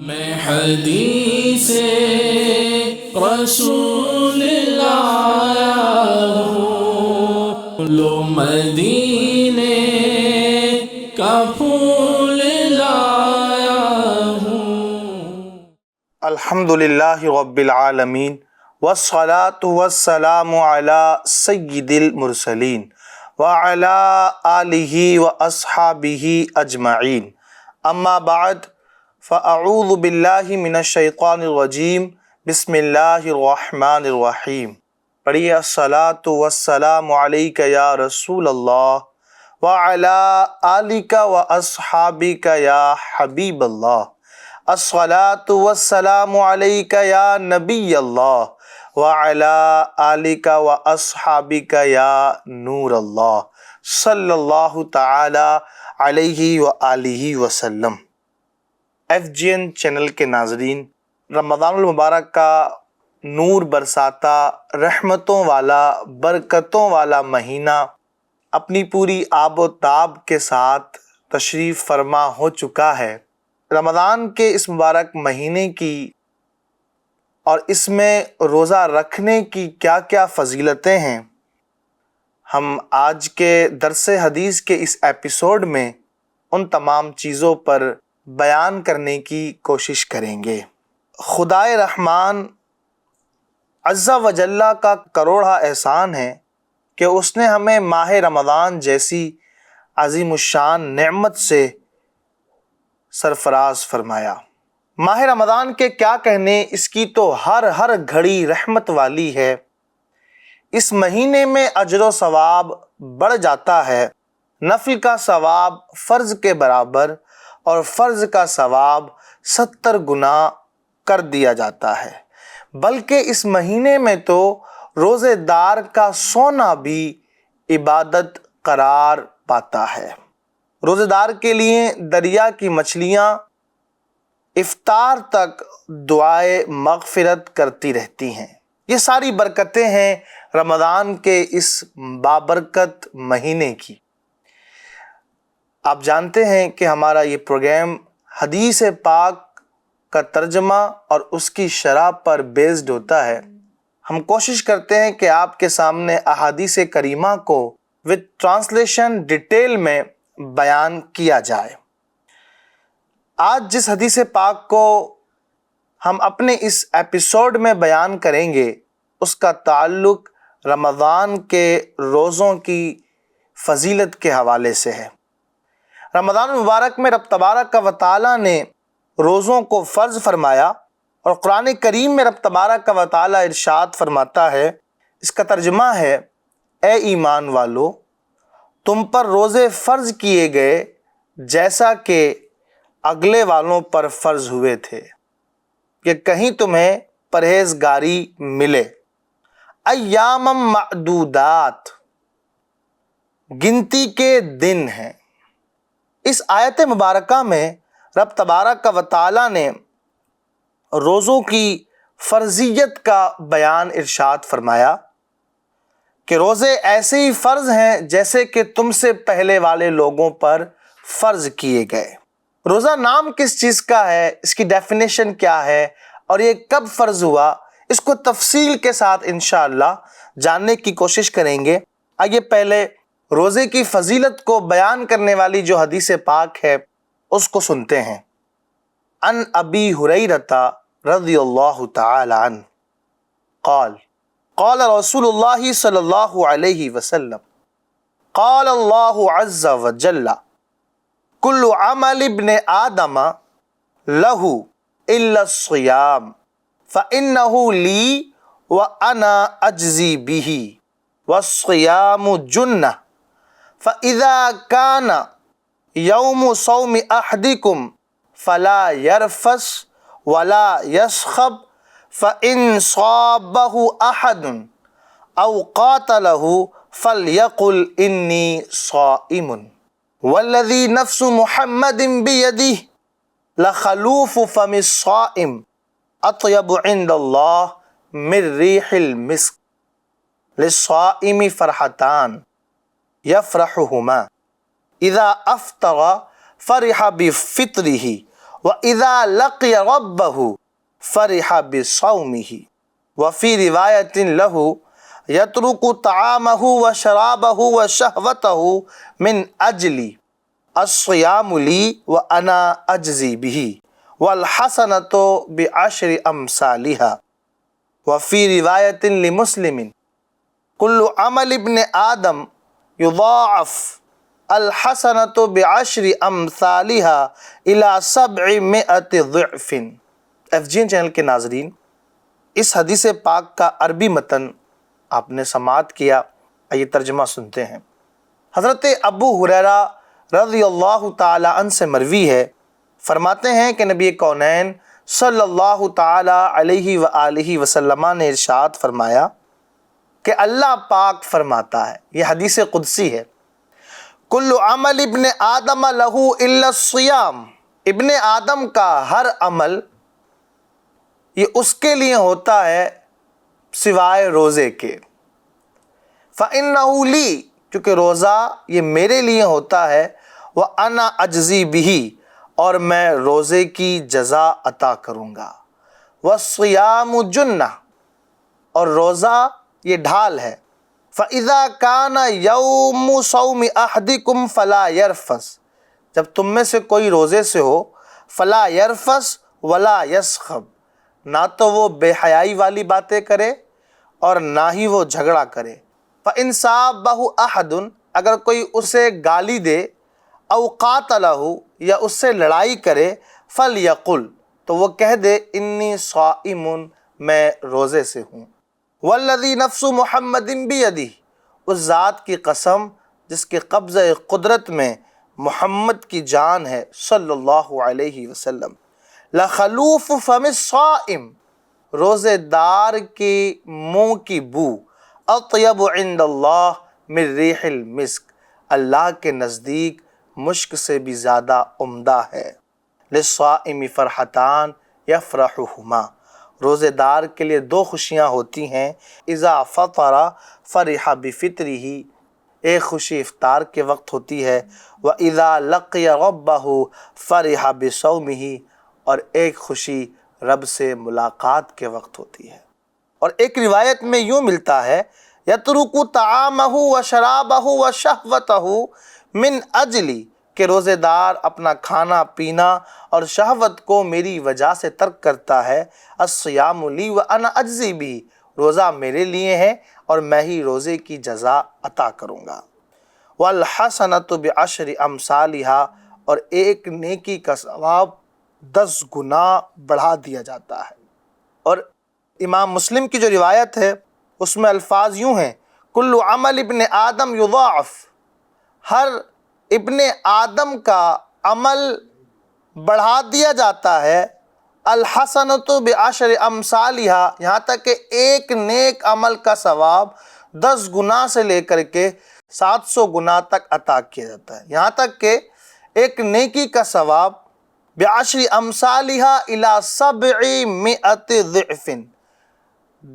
میں حدیث رسول لایا ہوں، لو مدینے کا پھول لایا ہوں۔ الحمدللہ رب العالمین والصلاة والسلام علی سید المرسلین وعلی آلہ واصحابہ اجمعین، اما بعد فاعوذ باللہ من الشیطان الرجیم، بسم اللہ الرحمن الرحیم۔ پڑھیے الصلاۃ والسلام علیک یا رسول اللہ وعلی آلک واصحابک یا حبیب اللہ، الصلاۃ والسلام علیک یا نبی اللہ وعلی آلک واصحابک یا نور اللہ، صلی اللہ تعالی علیہ وآلہ وسلم۔ FGN چینل کے ناظرین، رمضان المبارک کا نور برساتا، رحمتوں والا، برکتوں والا مہینہ اپنی پوری آب و تاب کے ساتھ تشریف فرما ہو چکا ہے۔ رمضان کے اس مبارک مہینے کی اور اس میں روزہ رکھنے کی کیا کیا فضیلتیں ہیں، ہم آج کے درس حدیث کے اس ایپیسوڈ میں ان تمام چیزوں پر بیان کرنے کی کوشش کریں گے۔ خدائے رحمان عز و جل کا کروڑا احسان ہے کہ اس نے ہمیں ماہ رمضان جیسی عظیم الشان نعمت سے سرفراز فرمایا۔ ماہ رمضان کے کیا کہنے، اس کی تو ہر گھڑی رحمت والی ہے۔ اس مہینے میں اجر و ثواب بڑھ جاتا ہے، نفل کا ثواب فرض کے برابر اور فرض کا ثواب 70 گنا کر دیا جاتا ہے۔ بلکہ اس مہینے میں تو روزے دار کا سونا بھی عبادت قرار پاتا ہے۔ روزے دار کے لیے دریا کی مچھلیاں افطار تک دعائے مغفرت کرتی رہتی ہیں۔ یہ ساری برکتیں ہیں رمضان کے اس بابرکت مہینے کی۔ آپ جانتے ہیں کہ ہمارا یہ پروگرام حدیث پاک کا ترجمہ اور اس کی شرح پر بیسڈ ہوتا ہے۔ ہم کوشش کرتے ہیں کہ آپ کے سامنے احادیث کریمہ کو وتھ ٹرانسلیشن ڈیٹیل میں بیان کیا جائے۔ آج جس حدیث پاک کو ہم اپنے اس ایپیسوڈ میں بیان کریں گے، اس کا تعلق رمضان کے روزوں کی فضیلت کے حوالے سے ہے۔ رمضان المبارک میں رب تبارک و تعالیٰ نے روزوں کو فرض فرمایا، اور قرآن کریم میں رب تبارک و تعالیٰ ارشاد فرماتا ہے، اس کا ترجمہ ہے، اے ایمان والو، تم پر روزے فرض کیے گئے جیسا کہ اگلے والوں پر فرض ہوئے تھے، کہ کہیں تمہیں پرہیزگاری ملے۔ ایام معدودات، گنتی کے دن ہیں۔ اس آیت مبارکہ میں رب تبارک و تعالیٰ نے روزوں کی فرضیت کا بیان ارشاد فرمایا کہ روزے ایسے ہی فرض ہیں جیسے کہ تم سے پہلے والے لوگوں پر فرض کیے گئے۔ روزہ نام کس چیز کا ہے، اس کی ڈیفینیشن کیا ہے، اور یہ کب فرض ہوا، اس کو تفصیل کے ساتھ انشاءاللہ جاننے کی کوشش کریں گے۔ آئیے پہلے روزے کی فضیلت کو بیان کرنے والی جو حدیث پاک ہے اس کو سنتے ہیں۔ عن ابی ہریرہ رضی اللہ تعالی عنہ قال قال رسول اللہ صلی اللہ علیہ وسلم قال اللہ عز وجل کل عمل ابن آدم لہ الا الصیام فإنہ لی وأنا اجزی بہ والصیام جنہ فإذا كان يوم صوم أحدكم فلا يرفث ولا يصخب فإن صابه أحد أو قاتله فليقل إني صائم والذي نفس محمد بيده لخلوف فم الصائم أطيب عند الله من ريح المسك للصائم فرحتان یفرحہما اذا افطر فرح بفطرہ وَإِذَا لَقِيَ رَبَّهُ فَرِحَ بِصَوْمِهِ وَفِي رِوَایَةٍ لَهُ يَتْرُكُ طَعَامَهُ وَشَرَابَهُ وَشَهْوَتَهُ مِنْ أَجْلِ الصِّيَامُ لِي وَأَنَا أَجْزِي بِهِ وَالْحَسَنَةُ بِعَشْرِ أَمْثَالِهَا وَفِي رِوَایَةٍ لِمُسْلِمٍ كُلُّ عَمَلِ ابْنِ آدَمَ يُضَاعَفُ الْحَسَنَةُ بِعَشْرِ أَمْثَالِهَا إِلَى 700 ضِعْفٍ۔ FGN چینل کے ناظرین، اس حدیث پاک کا عربی متن آپ نے سماعت کیا، آئیے ترجمہ سنتے ہیں۔ حضرت ابو ہریرہ رضی اللہ تعالی عنہ سے مروی ہے، فرماتے ہیں کہ نبی کونین صلی اللہ تعالی علیہ وآلہ وسلم نے ارشاد فرمایا کہ اللہ پاک فرماتا ہے، یہ حدیث قدسی ہے، کل عمل ابن آدم لہ الا الصیام، ابن آدم کا ہر عمل یہ اس کے لیے ہوتا ہے سوائے روزے کے۔ فَإِنَّهُ لِي، کیونکہ روزہ یہ میرے لیے ہوتا ہے، وَأَنَا أَجْزِي بِهِ، اور میں روزے کی جزا عطا کروں گا۔ وَالصِّيَامُ جُنَّةٌ، اور روزہ یہ ڈھال ہے۔ فَإِذَا كَانَ يَوْمُ صَوْمِ أَحَدِكُمْ فَلَا يَرْفَثْ، جب تم میں سے کوئی روزے سے ہو، فَلَا يَرْفَثْ وَلَا يَسْخَبْ، نہ تو وہ بے حیائی والی باتیں کرے اور نہ ہی وہ جھگڑا کرے۔ فَإِنْ سَابَّهُ أَحَدٌ، اگر کوئی اسے گالی دے، أَوْ قَاتَلَهُ، یا اس سے لڑائی کرے، فَلْيَقُلْ، تو وہ کہہ دے، إِنِّي صَائِمٌ، میں روزے سے ہوں۔ وَالَّذِي نَفْسُ مُحَمَّدٍ بِيَدِهِ، اس ذات کی قسم جس کے قبضہ قدرت میں محمد کی جان ہے صلی اللہ علیہ وسلم، لَخَلُوفُ فَمِ الصَّائِمِ، روزے دار کی منہ کی بو، اطیب عند اللہ من ریح المسک، اللہ کے نزدیک مشک سے بھی زیادہ عمدہ ہے۔ للصائم فرحتان یفرحہما، روزے دار کے لیے دو خوشیاں ہوتی ہیں، اذا فطر فرح بفطرہ، ایک خوشی افطار کے وقت ہوتی ہے، وَإِذَا لَقِيَ رَبَّهُ فَرِحَ بِصَوْمِهِ، اور ایک خوشی رب سے ملاقات کے وقت ہوتی ہے۔ اور ایک روایت میں یوں ملتا ہے، يَتْرُكُ طَعَامَهُ وَشَرَابَهُ وَشَهْوَتَهُ مِنْ أَجْلِ، کہ روزے دار اپنا کھانا پینا اور شہوت کو میری وجہ سے ترک کرتا ہے۔ الصِّيَامُ لِي وَأَنَا أَجْزِي بِهِ، روزہ میرے لیے ہے اور میں ہی روزے کی جزا عطا کروں گا۔ وَالْحَسَنَةُ بِعَشْرِ أَمْثَالِهَا، اور ایک نیکی کا ثواب 10 گنا بڑھا دیا جاتا ہے۔ اور امام مسلم کی جو روایت ہے اس میں الفاظ یوں ہیں، کل عمل ابن آدم یضاعف، ہر ابن آدم کا عمل بڑھا دیا جاتا ہے، الحسنۃ بعشر امثالها، یہاں تک کہ ایک نیک عمل کا ثواب 10 گنا سے لے کر کے 700 گنا تک عطا کیا جاتا ہے، یہاں تک کہ ایک نیکی کا ثواب بعشر امثالها الى 700 ضعف،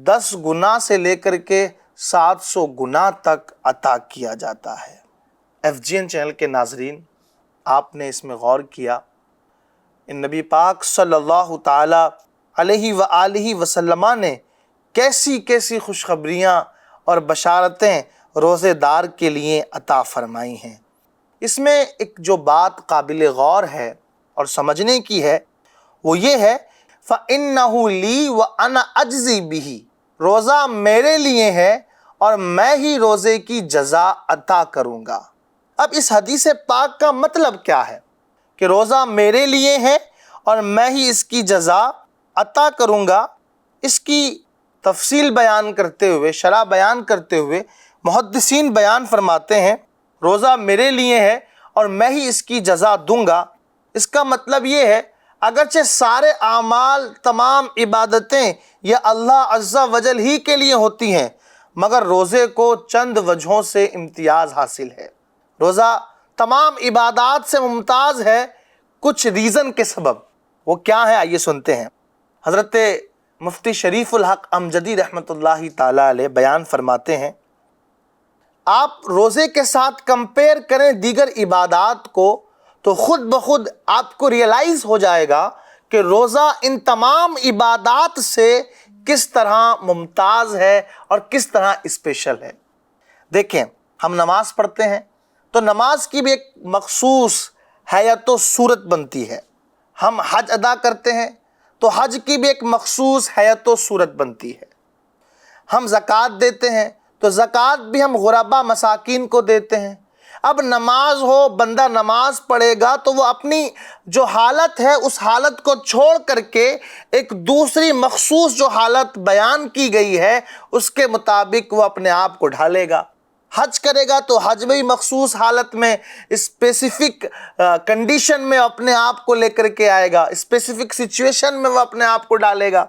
10 گنا سے لے کر کے 700 گنا تک عطا کیا جاتا ہے۔ FGN چینل کے ناظرین، آپ نے اس میں غور کیا، ان نبی پاک صلی اللہ تعالی علیہ وآلہ وسلم نے کیسی کیسی خوشخبریاں اور بشارتیں روزے دار کے لیے عطا فرمائی ہیں۔ اس میں ایک جو بات قابل غور ہے اور سمجھنے کی ہے وہ یہ ہے، فَإِنَّهُ لِي وَأَنَا أَجْزِي بِهِ، روزہ میرے لیے ہے اور میں ہی روزے کی جزا عطا کروں گا۔ اب اس حدیث پاک کا مطلب کیا ہے کہ روزہ میرے لیے ہے اور میں ہی اس کی جزا عطا کروں گا؟ اس کی تفصیل بیان کرتے ہوئے، شرح بیان کرتے ہوئے محدثین بیان فرماتے ہیں، روزہ میرے لیے ہے اور میں ہی اس کی جزا دوں گا۔ اس کا مطلب یہ ہے، اگرچہ سارے اعمال، تمام عبادتیں یہ اللہ عز و جل ہی کے لیے ہوتی ہیں، مگر روزے کو چند وجہوں سے امتیاز حاصل ہے۔ روزہ تمام عبادات سے ممتاز ہے کچھ ریزن کے سبب۔ وہ کیا ہے؟ آئیے سنتے ہیں۔ حضرت مفتی شریف الحق امجدی رحمۃ اللہ تعالی علیہ بیان فرماتے ہیں، آپ روزے کے ساتھ کمپیئر کریں دیگر عبادات کو تو خود بخود آپ کو ریئلائز ہو جائے گا کہ روزہ ان تمام عبادات سے کس طرح ممتاز ہے اور کس طرح اسپیشل ہے۔ دیکھیں، ہم نماز پڑھتے ہیں تو نماز کی بھی ایک مخصوص حیت و صورت بنتی ہے۔ ہم حج ادا کرتے ہیں تو حج کی بھی ایک مخصوص حیت و صورت بنتی ہے۔ ہم زکوٰۃ دیتے ہیں تو زکوٰۃ بھی ہم غربا مساکین کو دیتے ہیں۔ اب نماز ہو، بندہ نماز پڑھے گا تو وہ اپنی جو حالت ہے اس حالت کو چھوڑ کر کے ایک دوسری مخصوص جو حالت بیان کی گئی ہے اس کے مطابق وہ اپنے آپ کو ڈھالے گا۔ حج کرے گا تو حج میں بھی مخصوص حالت میں اسپیسیفک کنڈیشن میں اپنے آپ کو لے کر کے آئے گا، اسپیسیفک سچویشن میں وہ اپنے آپ کو ڈالے گا۔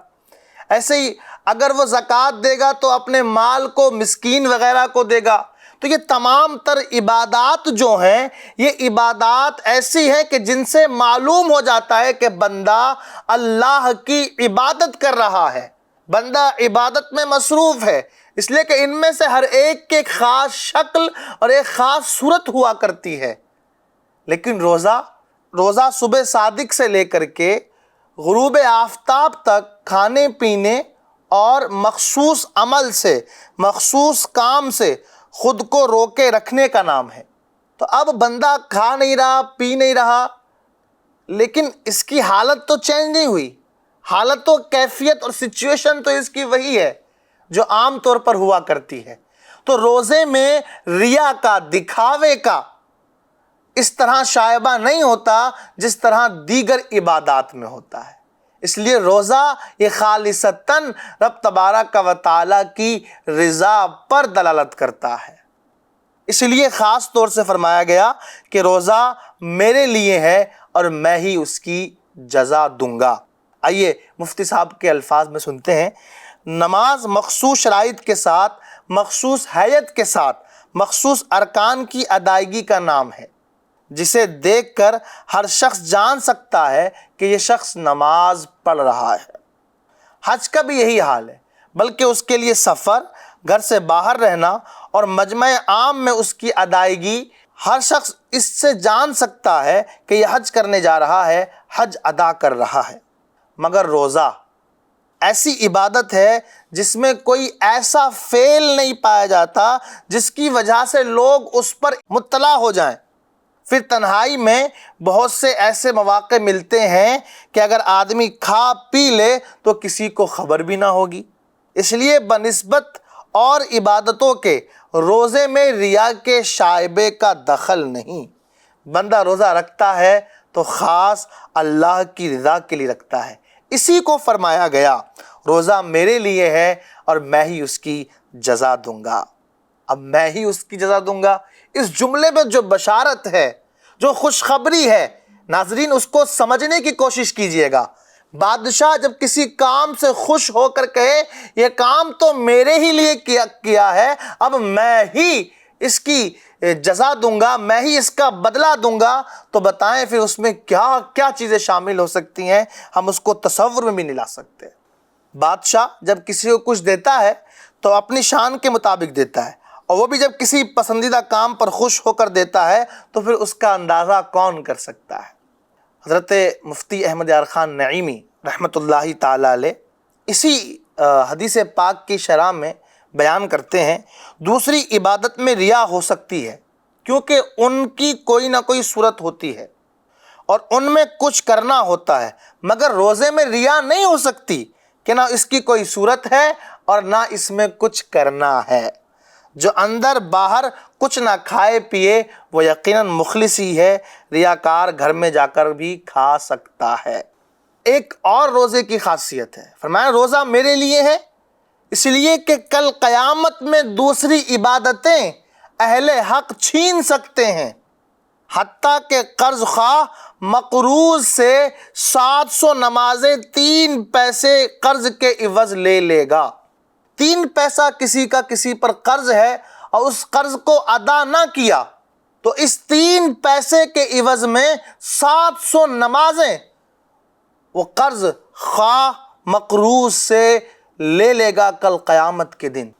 ایسے ہی اگر وہ زکوٰۃ دے گا تو اپنے مال کو مسکین وغیرہ کو دے گا۔ تو یہ تمام تر عبادات جو ہیں یہ عبادات ایسی ہیں کہ جن سے معلوم ہو جاتا ہے کہ بندہ اللہ کی عبادت کر رہا ہے، بندہ عبادت میں مصروف ہے، اس لیے کہ ان میں سے ہر ایک کی ایک خاص شکل اور ایک خاص صورت ہوا کرتی ہے۔ لیکن روزہ صبح صادق سے لے کر کے غروب آفتاب تک کھانے پینے اور مخصوص عمل سے، مخصوص کام سے خود کو روکے رکھنے کا نام ہے۔ تو اب بندہ کھا نہیں رہا، پی نہیں رہا، لیکن اس کی حالت تو چینج نہیں ہوئی، حالت و کیفیت اور سچویشن تو اس کی وہی ہے جو عام طور پر ہوا کرتی ہے۔ تو روزے میں ریا کا، دکھاوے کا اس طرح شائبہ نہیں ہوتا جس طرح دیگر عبادات میں ہوتا ہے۔ اس لیے روزہ یہ خالصتاً رب تبارک و تعالیٰ کی رضا پر دلالت کرتا ہے۔ اس لیے خاص طور سے فرمایا گیا کہ روزہ میرے لیے ہے اور میں ہی اس کی جزا دوں گا۔ آئیے مفتی صاحب کے الفاظ میں سنتے ہیں۔ نماز مخصوص شرائط کے ساتھ، مخصوص حیت کے ساتھ، مخصوص ارکان کی ادائیگی کا نام ہے، جسے دیکھ کر ہر شخص جان سکتا ہے کہ یہ شخص نماز پڑھ رہا ہے۔ حج کا بھی یہی حال ہے، بلکہ اس کے لیے سفر، گھر سے باہر رہنا اور مجمع عام میں اس کی ادائیگی، ہر شخص اس سے جان سکتا ہے کہ یہ حج کرنے جا رہا ہے، حج ادا کر رہا ہے۔ مگر روزہ ایسی عبادت ہے جس میں کوئی ایسا فعل نہیں پایا جاتا جس کی وجہ سے لوگ اس پر مطلع ہو جائیں۔ پھر تنہائی میں بہت سے ایسے مواقع ملتے ہیں کہ اگر آدمی کھا پی لے تو کسی کو خبر بھی نہ ہوگی۔ اس لیے بنسبت اور عبادتوں کے روزے میں ریا کے شائبے کا دخل نہیں۔ بندہ روزہ رکھتا ہے تو خاص اللہ کی رضا کے لیے رکھتا ہے۔ اسی کو فرمایا گیا، روزہ میرے لیے ہے اور میں ہی اس کی جزا دوں گا۔ اب میں ہی اس کی جزا دوں گا، اس جملے میں جو بشارت ہے، جو خوشخبری ہے، ناظرین اس کو سمجھنے کی کوشش کیجئے گا۔ بادشاہ جب کسی کام سے خوش ہو کر کہے یہ کام تو میرے ہی لیے کیا ہے، اب میں ہی اس کی جزا دوں گا، میں ہی اس کا بدلہ دوں گا، تو بتائیں پھر اس میں کیا کیا چیزیں شامل ہو سکتی ہیں، ہم اس کو تصور میں بھی نہیں لا سکتے۔ بادشاہ جب کسی کو کچھ دیتا ہے تو اپنی شان کے مطابق دیتا ہے، اور وہ بھی جب کسی پسندیدہ کام پر خوش ہو کر دیتا ہے تو پھر اس کا اندازہ کون کر سکتا ہے۔ حضرت مفتی احمد یار خان نعیمی رحمۃ اللہ تعالی علیہ اسی حدیث پاک کی شرح میں بیان کرتے ہیں، دوسری عبادت میں ریا ہو سکتی ہے کیونکہ ان کی کوئی نہ کوئی صورت ہوتی ہے اور ان میں کچھ کرنا ہوتا ہے، مگر روزے میں ریا نہیں ہو سکتی کہ نہ اس کی کوئی صورت ہے اور نہ اس میں کچھ کرنا ہے۔ جو اندر باہر کچھ نہ کھائے پیے وہ یقیناً مخلص ہی ہے، ریاکار گھر میں جا کر بھی کھا سکتا ہے۔ ایک اور روزے کی خاصیت ہے، فرمایا روزہ میرے لیے ہے اس لیے کہ کل قیامت میں دوسری عبادتیں اہل حق چھین سکتے ہیں، حتیٰ کہ قرض خواہ مقروض سے 700 نمازیں 3 پیسے قرض کے عوض لے لے گا۔ 3 پیسہ کسی کا کسی پر قرض ہے اور اس قرض کو ادا نہ کیا تو اس 3 پیسے کے عوض میں 700 نمازیں وہ قرض خواہ مقروض سے لے لے گا کل قیامت کے دن۔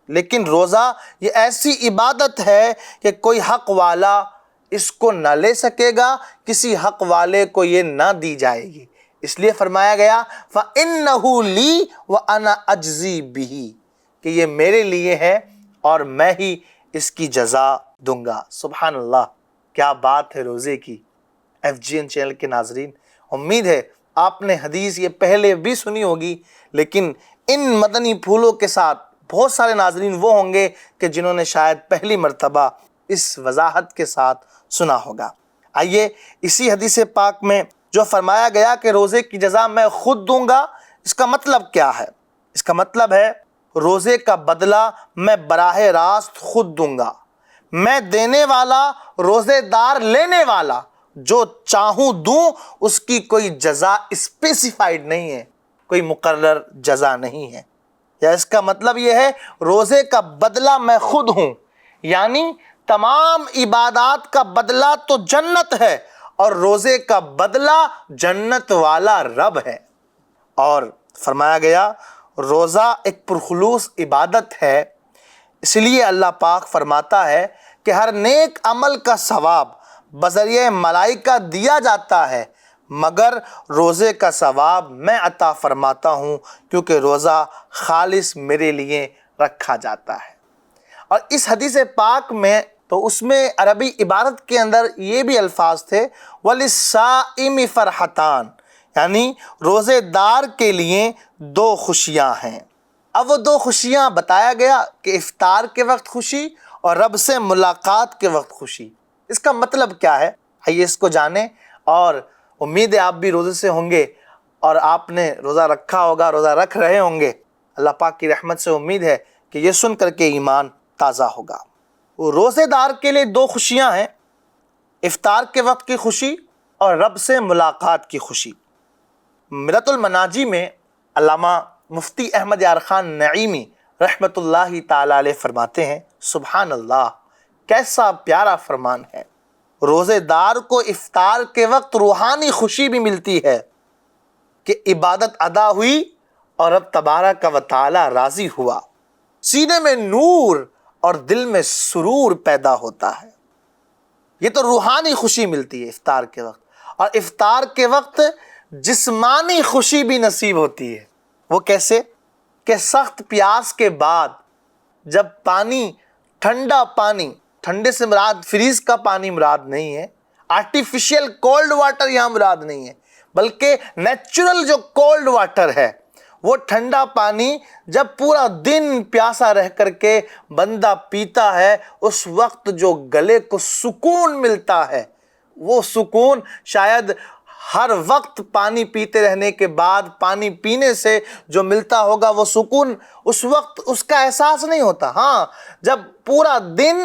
لیکن روزہ یہ ایسی عبادت ہے کہ کوئی حق والا اس کو نہ لے سکے گا، کسی حق والے کو یہ نہ دی جائے گی۔ اس لیے فرمایا گیا فَإِنَّهُ لِي وَأَنَا أَجْزِي بِهِ، کہ یہ میرے لیے ہے اور میں ہی اس کی جزا دوں گا۔ سبحان اللہ، کیا بات ہے روزے کی۔ FGN چینل کے ناظرین، امید ہے آپ نے حدیث یہ پہلے بھی سنی ہوگی، لیکن ان مدنی پھولوں کے ساتھ بہت سارے ناظرین وہ ہوں گے کہ جنہوں نے شاید پہلی مرتبہ اس وضاحت کے ساتھ سنا ہوگا۔ آئیے اسی حدیث پاک میں جو فرمایا گیا کہ روزے کی جزا میں خود دوں گا، اس کا مطلب کیا ہے؟ اس کا مطلب ہے روزے کا بدلہ میں براہ راست خود دوں گا، میں دینے والا، روزے دار لینے والا، جو چاہوں دوں، اس کی کوئی جزا اسپیسیفائیڈ نہیں ہے، کوئی مقرر جزا نہیں ہے۔ یا اس کا مطلب یہ ہے روزے کا بدلہ میں خود ہوں، یعنی تمام عبادات کا بدلہ تو جنت ہے اور روزے کا بدلہ جنت والا رب ہے۔ اور فرمایا گیا روزہ ایک پرخلوص عبادت ہے، اس لیے اللہ پاک فرماتا ہے کہ ہر نیک عمل کا ثواب بذریعہ ملائکہ دیا جاتا ہے، مگر روزے کا ثواب میں عطا فرماتا ہوں، کیونکہ روزہ خالص میرے لیے رکھا جاتا ہے۔ اور اس حدیث پاک میں تو اس میں عربی عبارت کے اندر یہ بھی الفاظ تھے وَلِلصَّائِمِ فَرْحَتَانِ، یعنی روزے دار کے لیے دو خوشیاں ہیں۔ اب وہ دو خوشیاں بتایا گیا کہ افطار کے وقت خوشی اور رب سے ملاقات کے وقت خوشی۔ اس کا مطلب کیا ہے؟ آئیے اس کو جانیں، اور امید ہے آپ بھی روزے سے ہوں گے اور آپ نے روزہ رکھا ہوگا، روزہ رکھ رہے ہوں گے۔ اللہ پاک کی رحمت سے امید ہے کہ یہ سن کر کے ایمان تازہ ہوگا۔ روزے دار کے لیے دو خوشیاں ہیں، افطار کے وقت کی خوشی اور رب سے ملاقات کی خوشی۔ ملت المناجی میں علامہ مفتی احمد یار خان نعیمی رحمۃ اللہ تعالی علیہ فرماتے ہیں، سبحان اللہ، کیسا پیارا فرمان ہے۔ روزے دار کو افطار کے وقت روحانی خوشی بھی ملتی ہے کہ عبادت ادا ہوئی اور رب تبارک و تعالی راضی ہوا، سینے میں نور اور دل میں سرور پیدا ہوتا ہے۔ یہ تو روحانی خوشی ملتی ہے افطار کے وقت، اور افطار کے وقت جسمانی خوشی بھی نصیب ہوتی ہے۔ وہ کیسے؟ کہ سخت پیاس کے بعد جب پانی، ٹھنڈا پانی، ٹھنڈے سے مراد فریز کا پانی مراد نہیں ہے، آرٹیفیشیل کولڈ واٹر یہاں مراد نہیں ہے، بلکہ نیچرل جو کولڈ واٹر ہے، وہ ٹھنڈا پانی جب پورا دن پیاسا رہ کر کے بندہ پیتا ہے، اس وقت جو گلے کو سکون ملتا ہے، وہ سکون شاید ہر وقت پانی پیتے رہنے کے بعد پانی پینے سے جو ملتا ہوگا وہ سکون اس وقت اس کا احساس نہیں ہوتا۔ ہاں، جب پورا دن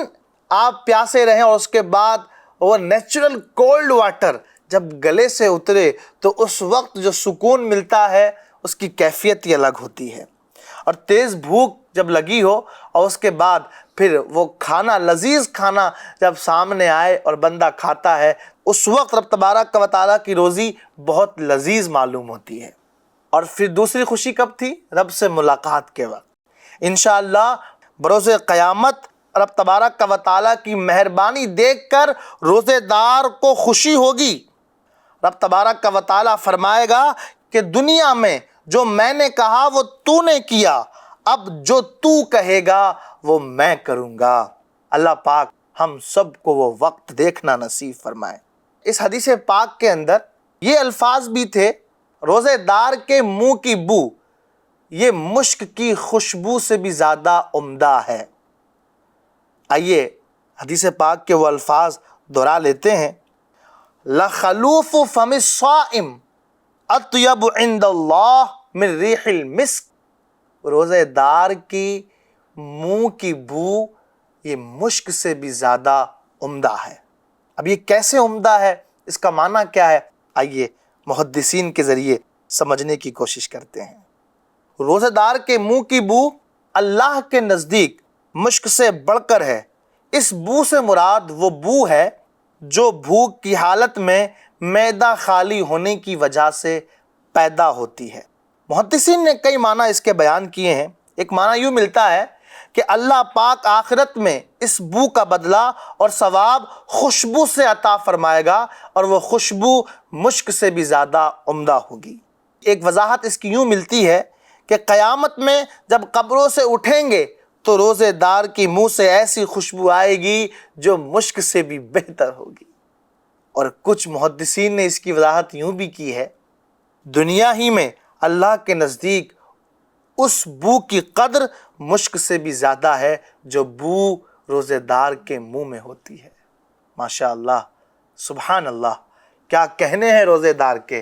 آپ پیاسے رہیں اور اس کے بعد وہ نیچرل کولڈ واٹر جب گلے سے اترے تو اس وقت جو سکون ملتا ہے اس کی کیفیت ہی الگ ہوتی ہے۔ اور تیز بھوک جب لگی ہو اور اس کے بعد پھر وہ کھانا، لذیذ کھانا جب سامنے آئے اور بندہ کھاتا ہے، اس وقت رب تبارک و تعالیٰ کی روزی بہت لذیذ معلوم ہوتی ہے۔ اور پھر دوسری خوشی کب تھی؟ رب سے ملاقات کے وقت۔ انشاءاللہ بروز قیامت رب تبارک و تعالیٰ کی مہربانی دیکھ کر روزے دار کو خوشی ہوگی۔ رب تبارک و تعالیٰ فرمائے گا کہ دنیا میں جو میں نے کہا وہ تو نے کیا، اب جو تو کہے گا وہ میں کروں گا۔ اللہ پاک ہم سب کو وہ وقت دیکھنا نصیب فرمائے۔ اس حدیث پاک کے اندر یہ الفاظ بھی تھے، روزے دار کے منہ کی بو یہ مشک کی خوشبو سے بھی زیادہ عمدہ ہے۔ آئیے حدیث پاک کے وہ الفاظ دہرا لیتے ہیں، لَخَلُوفُ فَمِ الصَّائِمِ اطیب عند اللہ من ریح المسک، روزے دار کی منہ کی بو یہ مشک سے بھی زیادہ عمدہ ہے۔ اب یہ کیسے عمدہ ہے، اس کا معنی کیا ہے؟ آئیے محدثین کے ذریعے سمجھنے کی کوشش کرتے ہیں۔ روزے دار کے منہ کی بو اللہ کے نزدیک مشک سے بڑھ کر ہے۔ اس بو سے مراد وہ بو ہے جو بھوک کی حالت میں معدہ خالی ہونے کی وجہ سے پیدا ہوتی ہے۔ محدثین نے کئی معنی اس کے بیان کیے ہیں۔ ایک معنی یوں ملتا ہے کہ اللہ پاک آخرت میں اس بو کا بدلہ اور ثواب خوشبو سے عطا فرمائے گا، اور وہ خوشبو مشک سے بھی زیادہ عمدہ ہوگی۔ ایک وضاحت اس کی یوں ملتی ہے کہ قیامت میں جب قبروں سے اٹھیں گے تو روزے دار کی منہ سے ایسی خوشبو آئے گی جو مشک سے بھی بہتر ہوگی۔ اور کچھ محدثین نے اس کی وضاحت یوں بھی کی ہے، دنیا ہی میں اللہ کے نزدیک اس بو کی قدر مشک سے بھی زیادہ ہے جو بو روزے دار کے منہ میں ہوتی ہے۔ ماشاء اللہ، سبحان اللہ، کیا کہنے ہیں روزے دار کے۔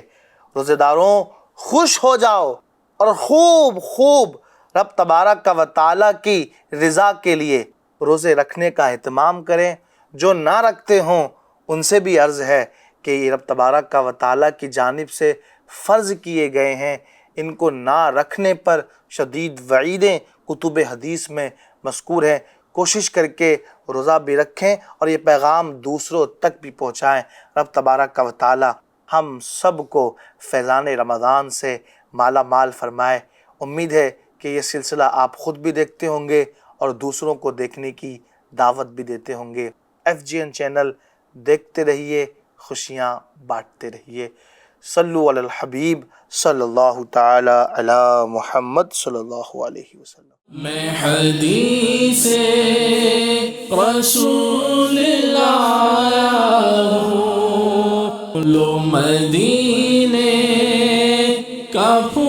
روزے داروں، خوش ہو جاؤ اور خوب خوب رب تبارک و تعالیٰ کی رضا کے لیے روزے رکھنے کا اہتمام کریں۔ جو نہ رکھتے ہوں ان سے بھی عرض ہے کہ یہ رب تبارک و تعالیٰ کی جانب سے فرض کیے گئے ہیں، ان کو نہ رکھنے پر شدید وعیدیں کتب حدیث میں مذکور ہیں۔ کوشش کر کے روزہ بھی رکھیں اور یہ پیغام دوسروں تک بھی پہنچائیں۔ رب تبارک و تعالیٰ ہم سب کو فیضان رمضان سے مالا مال فرمائے۔ امید ہے کہ یہ سلسلہ آپ خود بھی دیکھتے ہوں گے اور دوسروں کو دیکھنے کی دعوت بھی دیتے ہوں گے۔ FGN چینل دیکھتے رہیے، خوشیاں بانٹتے رہیے۔ صلو علی الحبیب صلی اللہ تعالی علی محمد صلی اللہ علیہ وسلم۔ میں حدیث رسول لایا ہوں، لو مدینے کا پھول